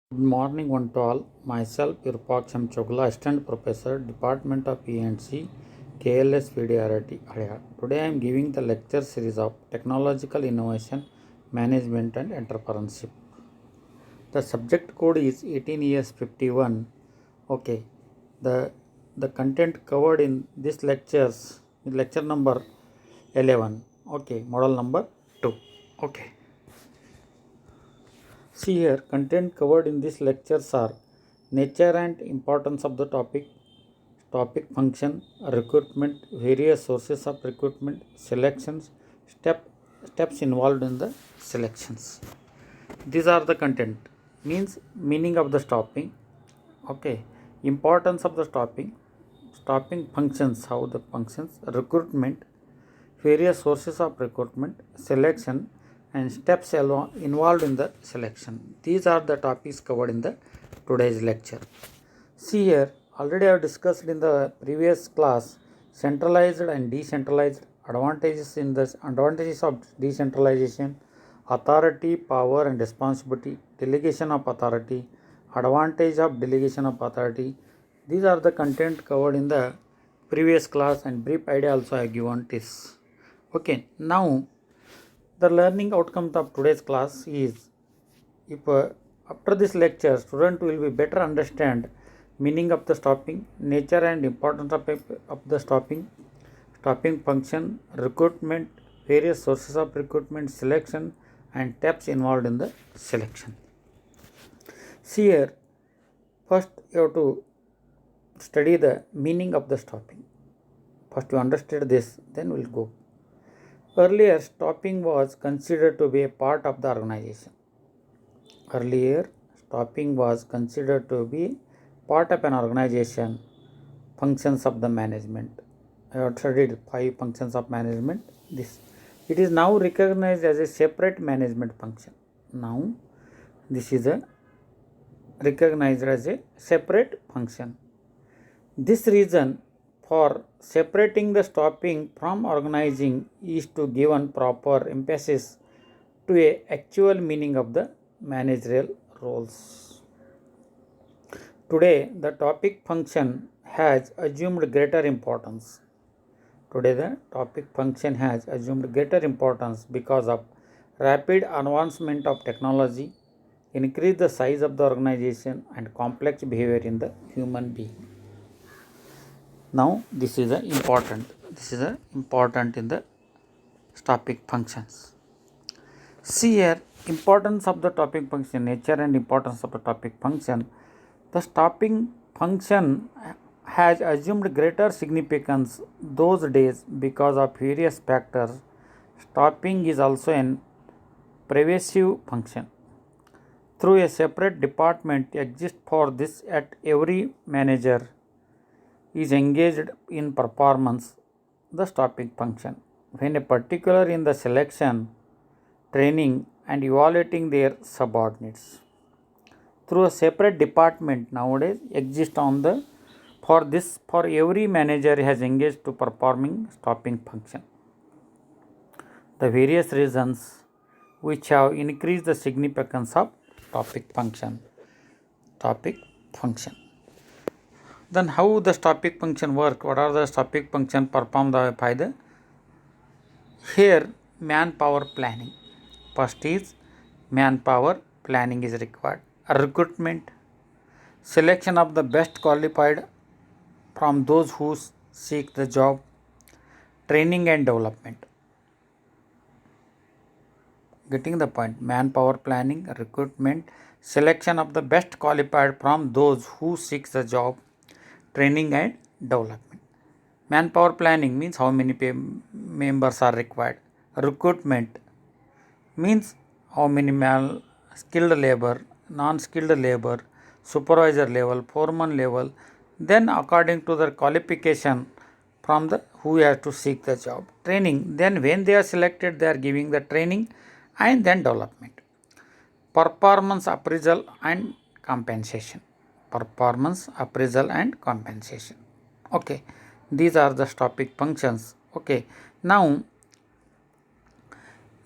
Good morning, one to all. Myself, Virupaksam Chogla, Assistant Professor, Department of E&C, KLS VDRT, Adyar. Today I am giving the lecture series of Technological Innovation, Management and Entrepreneurship. The subject code is 18ES51. Okay. The content covered in this lectures, lecture number 11. Okay. Model number 2. Okay. See here, content covered in these lectures are nature and importance of the topic function, recruitment, various sources of recruitment, selections, steps involved in the selections. These are the content, means meaning of the stopping. Okay, importance of the stopping functions, how the functions, recruitment, various sources of recruitment, selection, and steps involved in the selection. These are the topics covered in the today's lecture. See here, already I have discussed in the previous class centralized and decentralized advantages of decentralization, authority, power and responsibility, delegation of authority, advantage of delegation of authority. These are the content covered in the previous class, and brief idea also I have given this. Okay, now the learning outcomes of today's class is, if after this lecture student will be better understand meaning of the stopping, nature and importance of the stopping function, recruitment, various sources of recruitment, selection and steps involved in the selection. See here, first you have to study the meaning of the stopping. First you understand this, then we'll go. Earlier, stopping was considered to be a part of the organization. Earlier, stopping was considered to be part of an organization, functions of the management. I have studied 5 functions of management. This it is now recognized as a separate management function. Now, this is a recognized as a separate function. This reason for separating the stopping from organizing is to give proper emphasis to a actual meaning of the managerial roles. Today, the topic function has assumed greater importance. Today, the topic function has assumed greater importance because of rapid advancement of technology, increase the size of the organization, and complex behavior in the human being. Now, this is important. This is important in the topic functions. See here, importance of the topic function, nature and importance of the topic function. The stopping function has assumed greater significance those days because of various factors. Stopping is also an pervasive function. Through a separate department exists for this at every manager is engaged in performance the stopping function. When a particular in the selection, training and evaluating their subordinates. Through a separate department nowadays exists on the for every manager has engaged to performing stopping function. The various reasons which have increased the significance of topic function. Then how the topic function work? What are the topic function performed by the? Here manpower planning. First is manpower planning is required. Recruitment, selection of the best qualified from those who seek the job. Training and development. Getting the point. Manpower planning, recruitment, selection of the best qualified from those who seek the job. Training and development. Manpower planning means how many members are required. Recruitment means how many skilled labor, non-skilled labor, supervisor level, foreman level. Then according to their qualification from the who has to seek the job. Training. Then when they are selected, they are giving the training and then development. Performance appraisal and compensation. Performance appraisal and compensation. Okay, these are the topic functions. Okay, now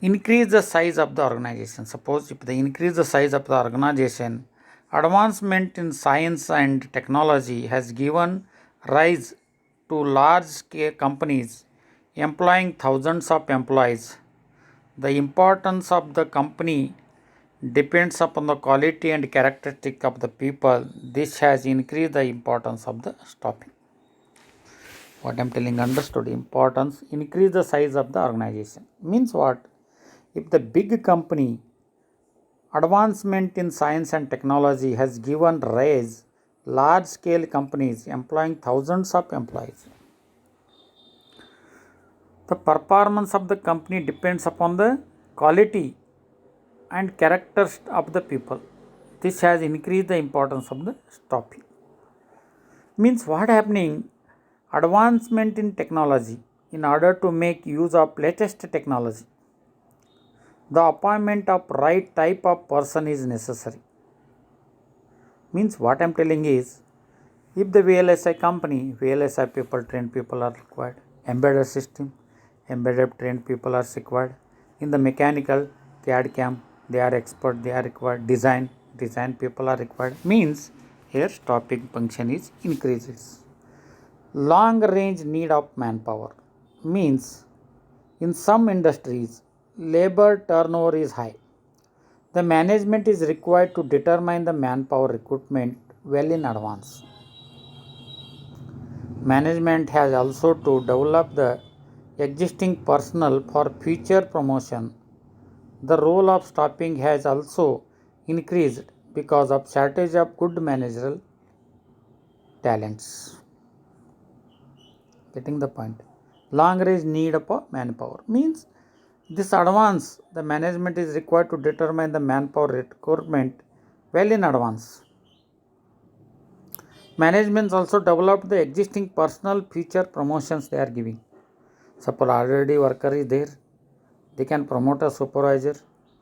increase the size of the organization. Suppose if they increase the size of the organization, Advancement in science and technology has given rise to large scale companies employing thousands of employees. The importance of the company depends upon the quality and characteristic of the people. This has increased the importance of the stopping. What I am telling, understood, importance, increase the size of the organization. Means what? If the big company advancement in science and technology has given rise large scale companies employing thousands of employees. The performance of the company depends upon the quality and characters of the people. This has increased the importance of the stopping. Means what happening? Advancement in technology in order to make use of latest technology. The appointment of right type of person is necessary. Means what I am telling is, if the VLSI company, VLSI people, trained people are required. Embedded system, embedded trained people are required. In the mechanical, CAD CAM, they are expert, they are required. Design people are required. Means here stopping function is increases. Long range need of manpower. Means in some industries, labor turnover is high. The management is required to determine the manpower recruitment well in advance. Management has also to develop the existing personnel for future promotion. The role of staffing has also increased because of shortage of good managerial talents. Getting the point? Long range need of manpower means this advance the management is required to determine the manpower recruitment well in advance. Management also developed the existing personal future promotions they are giving. Suppose already worker is there, they can promote a supervisor.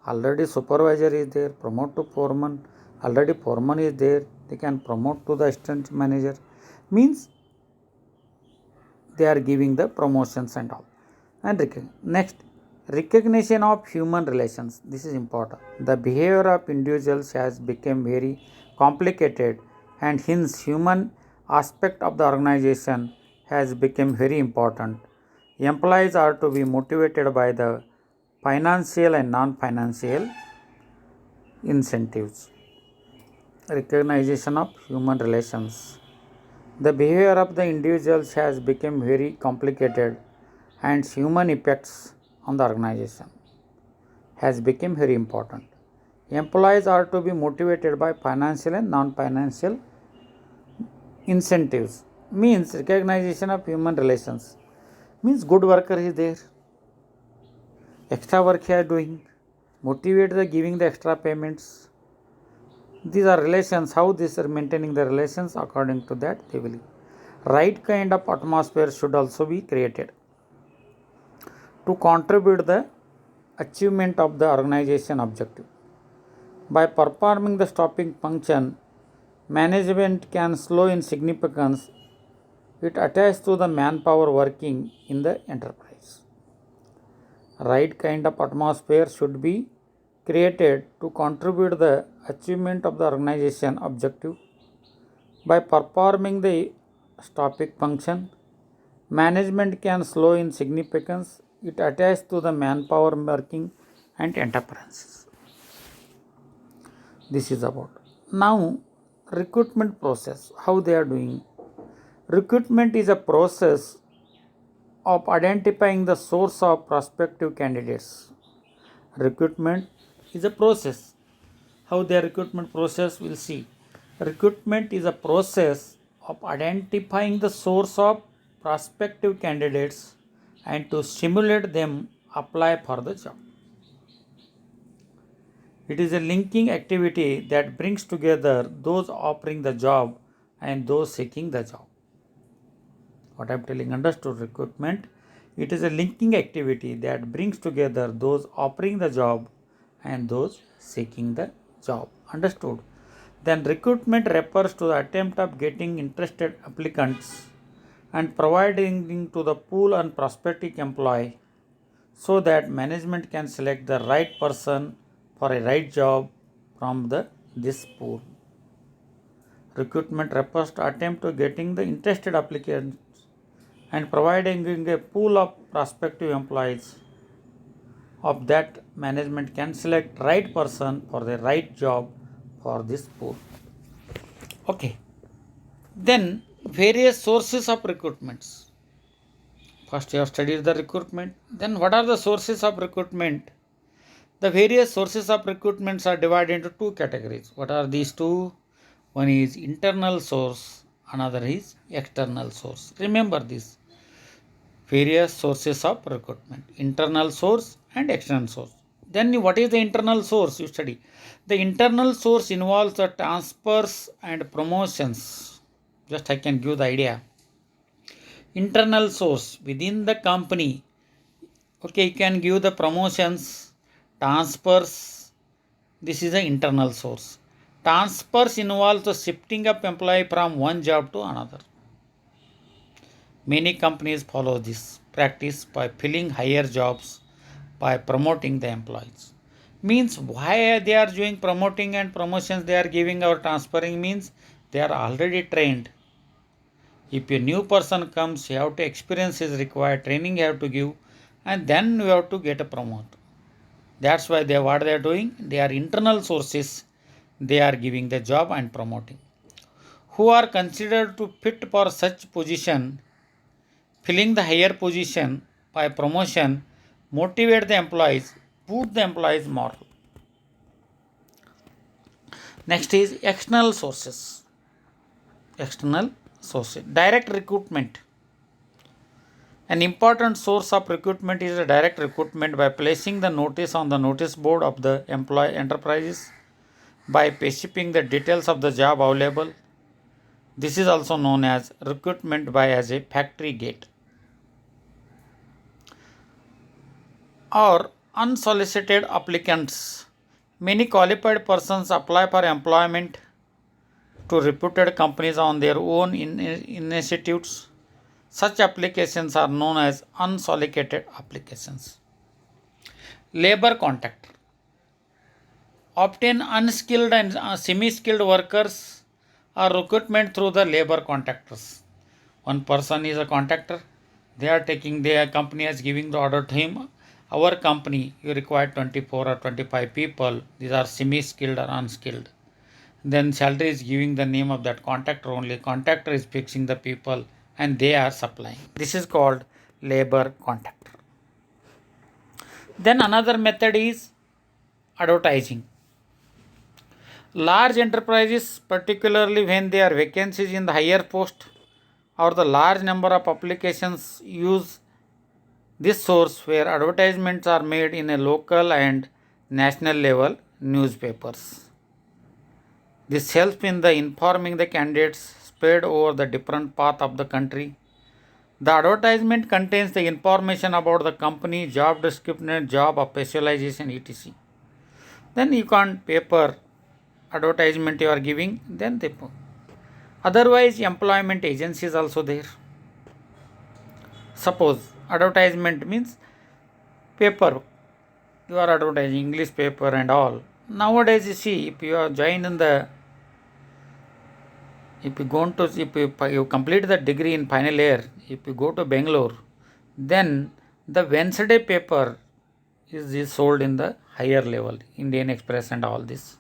Already supervisor is there, promote to foreman. Already foreman is there, they can promote to the assistant manager. Means they are giving the promotions and all. And next, recognition of human relations. This is important. The behavior of individuals has become very complicated, and hence human aspect of the organization has become very important. Employees are to be motivated by the financial and non-financial incentives. Recognition of human relations. The behavior of the individuals has become very complicated, and human effects on the organization has become very important. Employees are to be motivated by financial and non-financial incentives. Means recognition of human relations. Means good worker is there, extra work he is doing, motivate the giving the extra payments. These are relations. How these are maintaining the relations? According to that, they will. Right kind of atmosphere should also be created to contribute the achievement of the organization objective. By performing the stopping function, management can slow in significance. It attaches to the manpower working in the enterprise. Right kind of atmosphere should be created to contribute the achievement of the organization objective. By performing the stopping function, management can slow in significance. It attaches to the manpower working and enterprises. This is about. Now, recruitment process. How they are doing? Recruitment is a process of identifying the source of prospective candidates. Recruitment is a process. How their recruitment process we'll see. Recruitment is a process of identifying the source of prospective candidates and to stimulate them apply for the job. It is a linking activity that brings together those offering the job and those seeking the job. What I am telling, understood? Recruitment, it is a linking activity that brings together those offering the job and those seeking the job. Understood? Then recruitment refers to the attempt of getting interested applicants and providing to the pool and prospective employee so that management can select the right person for a right job from this pool. Recruitment refers to attempt to getting the interested applicants and providing a pool of prospective employees of that management can select right person for the right job for this pool. Okay. Then various sources of recruitments. First you have studied the recruitment. Then what are the sources of recruitment? The various sources of recruitments are divided into two categories. What are these two? One is internal source, another is external source. Remember this. Various sources of recruitment. Internal source and external source. Then what is the internal source? You study. The internal source involves the transfers and promotions. Just I can give the idea. Internal source within the company. Okay, you can give the promotions, transfers. This is the internal source. Transfers involve the shifting of employee from one job to another. Many companies follow this practice by filling higher jobs by promoting the employees. Means why they are doing promoting and promotions they are giving or transferring means they are already trained. If a new person comes, you have to experience is required, training you have to give, and then you have to get a promote. That's why what they are doing, they are internal sources, they are giving the job and promoting. Who are considered to fit for such position, filling the higher position by promotion, motivate the employees, put the employees more. Next is external sources. External sources. Direct recruitment. An important source of recruitment is a direct recruitment by placing the notice on the notice board of the employee enterprises by specifying the details of the job available. This is also known as recruitment by as a factory gate. Or unsolicited applicants. Many qualified persons apply for employment to reputed companies on their own initiatives. Such applications are known as unsolicited applications. Labor contractor. Obtain unskilled and semi-skilled workers or recruitment through the labor contractors. One person is a contractor. They are taking their company as giving the order to him. Our company, you require 24 or 25 people. These are semi-skilled or unskilled. Then salary is giving the name of that contractor only. Contractor is fixing the people and they are supplying. This is called labor contractor. Then another method is advertising. Large enterprises, particularly when there are vacancies in the higher post or the large number of applications, use this source where advertisements are made in a local and national level newspapers. This helps in the informing the candidates spread over the different path of the country. The advertisement contains the information about the company, job description, job of specialization, etc. Then you can't paper advertisement you are giving, then they put. Otherwise, employment agency is also there. Suppose advertisement means paper. You are advertising English paper and all. Nowadays, you see, if you are joined in the if you complete the degree in final year, if you go to Bangalore, then the Wednesday paper is sold in the higher level, Indian Express and all this,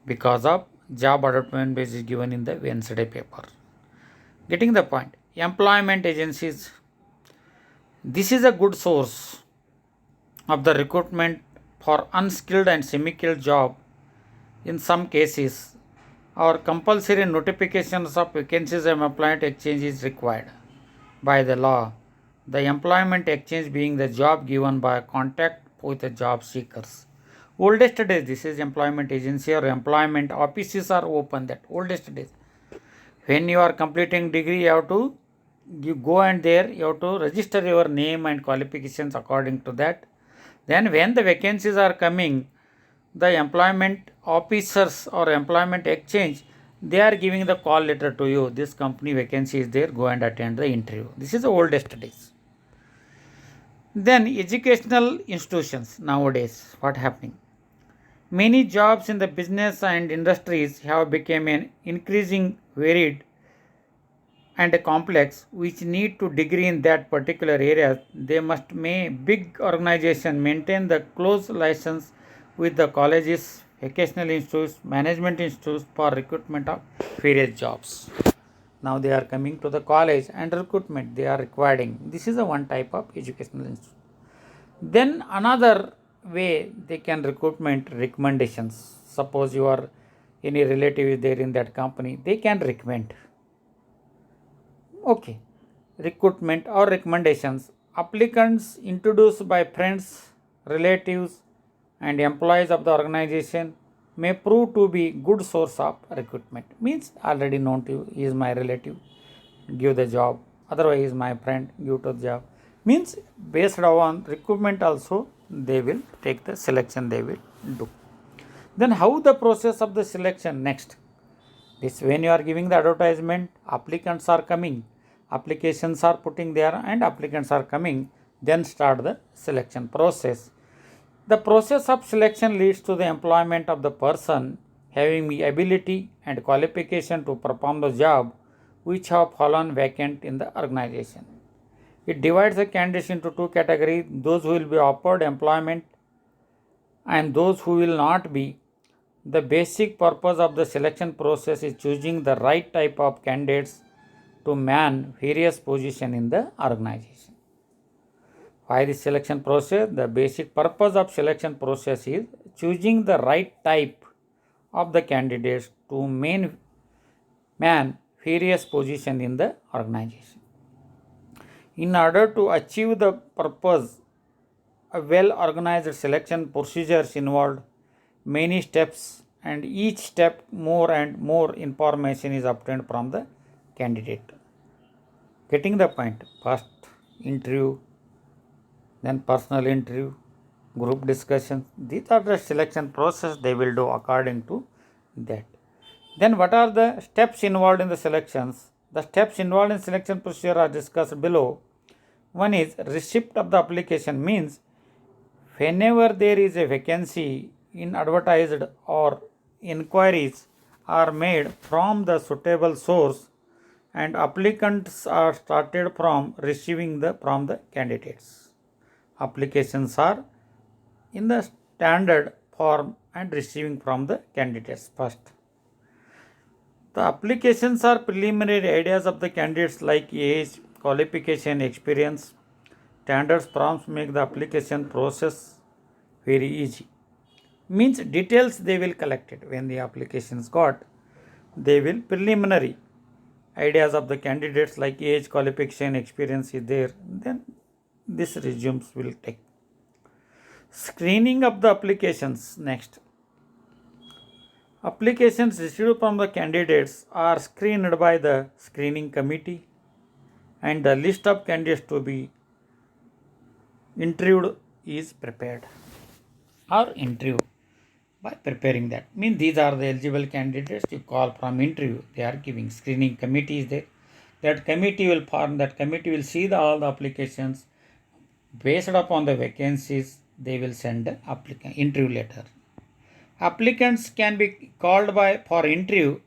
because of job advertisement is given in the Wednesday paper. Getting the point? Employment agencies. This is a good source of the recruitment for unskilled and semi-skilled job. In some cases, our compulsory notifications of vacancies of employment exchange is required by the law. The employment exchange being the job given by contact with the job seekers. Oldest days, this is employment agency or employment offices are open. That oldest days. When you are completing degree, you go and there you have to register your name and qualifications according to that. Then when the vacancies are coming, the employment officers or employment exchange, they are giving the call letter to you. This company vacancy is there, go and attend the interview. This is the oldest days. Then educational institutions nowadays, what happening? Many jobs in the business and industries have become an increasing varied and complex which need to degree in that particular area. They must big organization maintain the close license with the colleges, vocational institutes, management institutes for recruitment of various jobs. Now they are coming to the college and recruitment they are requiring. This is a one type of educational institute. Then another way they can recruitment recommendations. Suppose your any relative is there in that company, they can recommend. Okay, recruitment or recommendations. Applicants introduced by friends, relatives, and employees of the organization may prove to be good source of recruitment. Means already known to you, he is my relative, give the job. Otherwise, he is my friend, give to the job. Means based on recruitment also, they will take the selection they will do. Then how the process of the selection next? This when you are giving the advertisement, applicants are coming, applications are putting there and applicants are coming, then start the selection process. The process of selection leads to the employment of the person having the ability and qualification to perform the job which have fallen vacant in the organization. It divides the candidates into two categories, those who will be offered employment and those who will not be. The basic purpose of the selection process is choosing the right type of candidates to man various positions in the organization. Why the selection process? The basic purpose of selection process is choosing the right type of the candidates to man various positions in the organization. In order to achieve the purpose, a well organized selection procedures involved many steps, and each step more and more information is obtained from the candidate. Getting the point? First interview, then personal interview, group discussion. These are the selection process they will do according to that. Then what are the steps involved in the selections? The steps involved in selection procedure are discussed below. One is receipt of the application, means whenever there is a vacancy in advertised or inquiries are made from the suitable source and applicants are started from receiving from the candidates. Applications are in the standard form and receiving from the candidates first. The applications are preliminary ideas of the candidates like age, qualification, experience. Standards forms make the application process very easy. Means details they will collect it when the applications got, they will preliminary ideas of the candidates like age, qualification, experience is there, then this resumes will take. Screening of the applications next. Applications received from the candidates are screened by the screening committee and the list of candidates to be interviewed is prepared or interview by preparing that. Means these are the eligible candidates you call from interview. They are giving screening committee is there. That committee will form, that committee will see all the applications. Based upon the vacancies, they will send the interview letter. Applicants can be called for interview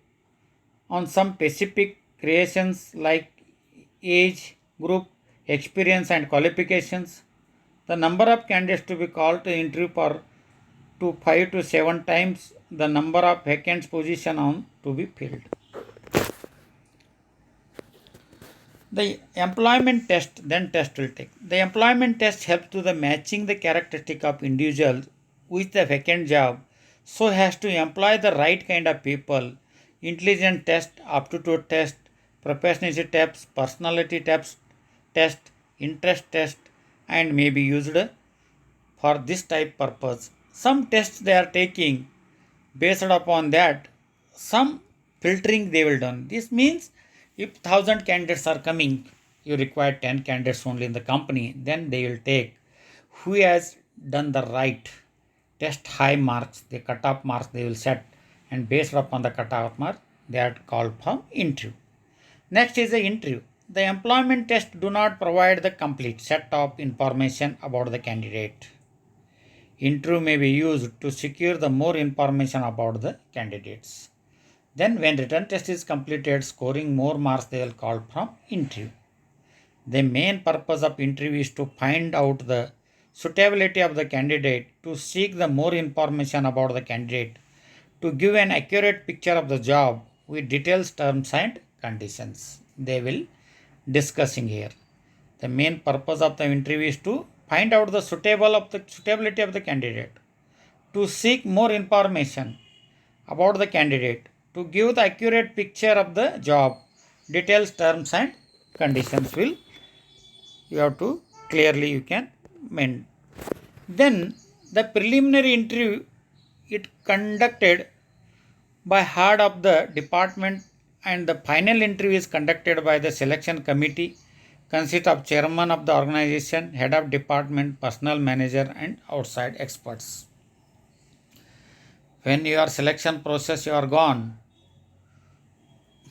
on some specific creations like age, group, experience and qualifications. The number of candidates to be called to interview for to 5 to 7 times the number of vacant position on to be filled. The employment test, then test will take. The employment test helps to the matching the characteristic of individual with the vacant job, so has to employ the right kind of people. Intelligence test, aptitude test, professionalism test, personality test, interest test, and may be used for this type purpose. Some tests they are taking, based upon that some filtering they will done. This means if 1,000 candidates are coming, you require 10 candidates only in the company, then they will take who has done the right test high marks, the cutoff marks they will set, and based upon the cutoff mark they are called for interview. Next is the interview. The employment test do not provide the complete set of information about the candidate. Interview may be used to secure the more information about the candidates. Then when written test is completed, scoring more marks, they will call from interview. The main purpose of interview is to find out the suitability of the candidate, to seek the more information about the candidate, to give an accurate picture of the job with details, terms and conditions. They will discussing here. The main purpose of the interview is to find out the suitability of the candidate, to seek more information about the candidate, to give the accurate picture of the job, details, terms and conditions will you have to clearly you can mend. Then the preliminary interview it conducted by head of the department, and the final interview is conducted by the selection committee, consists of chairman of the organization, head of department, personnel manager and outside experts. When your selection process you are gone,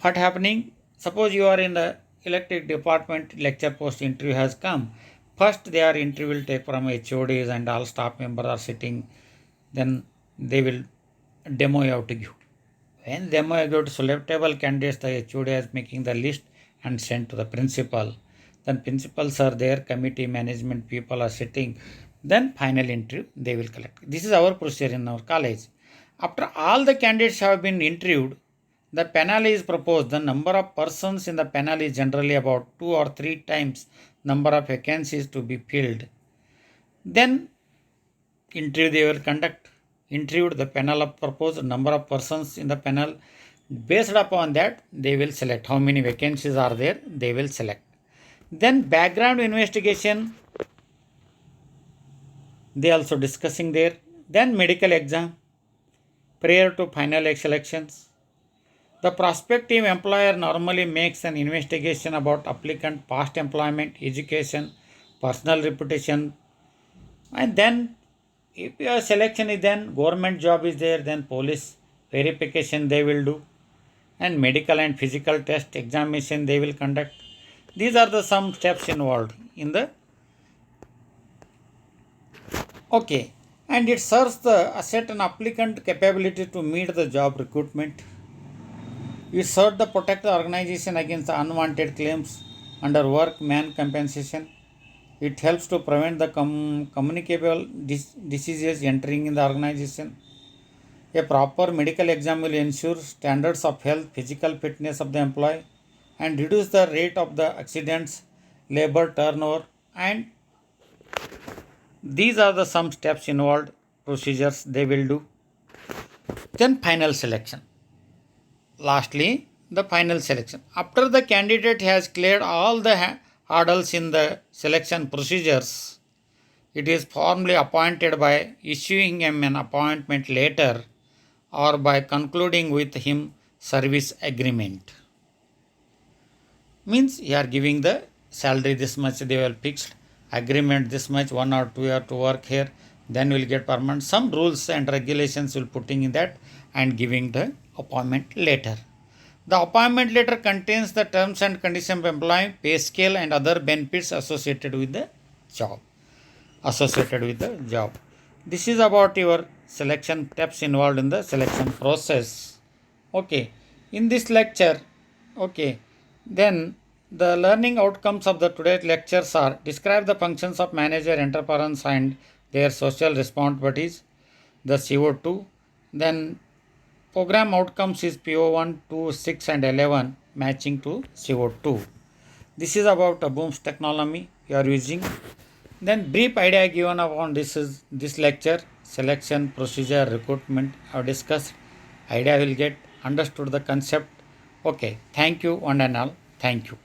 what happening? Suppose you are in the electric department, lecture post interview has come. First their interview will take from HODs and all staff members are sitting. Then they will demo you out to you. When demo you go to selectable candidates, the HOD is making the list and sent to the principal. Then principals are there, committee management people are sitting. Then final interview they will collect. This is our procedure in our college. After all the candidates have been interviewed, the panel is proposed. The number of persons in the panel is generally about 2 or 3 times number of vacancies to be filled. Then interview they will conduct. Interviewed the panel of proposed number of persons in the panel. Based upon that, they will select how many vacancies are there. They will select. Then background investigation. They also discussing there. Then medical exam prior to final selections. The prospective employer normally makes an investigation about applicant past employment, education, personal reputation, and then if your selection is then government job is there, then police verification they will do, and medical and physical test examination they will conduct. These are the some steps involved in the okay, and it serves the assess an applicant capability to meet the job recruitment. It serves to protect the organization against the unwanted claims under workman compensation. It helps to prevent the communicable diseases entering in the organization. A proper medical exam will ensure standards of health, physical fitness of the employee, and reduce the rate of the accidents, labor turnover, and these are the some steps involved, procedures they will do. Then final selection. Lastly, the final selection. After the candidate has cleared all the hurdles in the selection procedures, it is formally appointed by issuing him an appointment letter or by concluding with him service agreement. Means you are giving the salary this much they will fixed, agreement this much 1 or 2 year to work here, then will get permanent. Some rules and regulations will putting in that and giving the appointment letter. The appointment letter contains the terms and conditions of employment, pay scale and other benefits associated with the job. This is about your selection steps involved in the selection process. Okay. In this lecture, okay, then the learning outcomes of the today's lectures are describe the functions of manager, entrepreneurs and their social responsibilities, the CO2. Then program outcomes is PO1, 2, 6 and 11 matching to CO2. This is about a BOOMS technology you are using. Then brief idea given upon this lecture, selection, procedure, recruitment I have discussed. Idea will get understood the concept. Okay, thank you one and all. Thank you.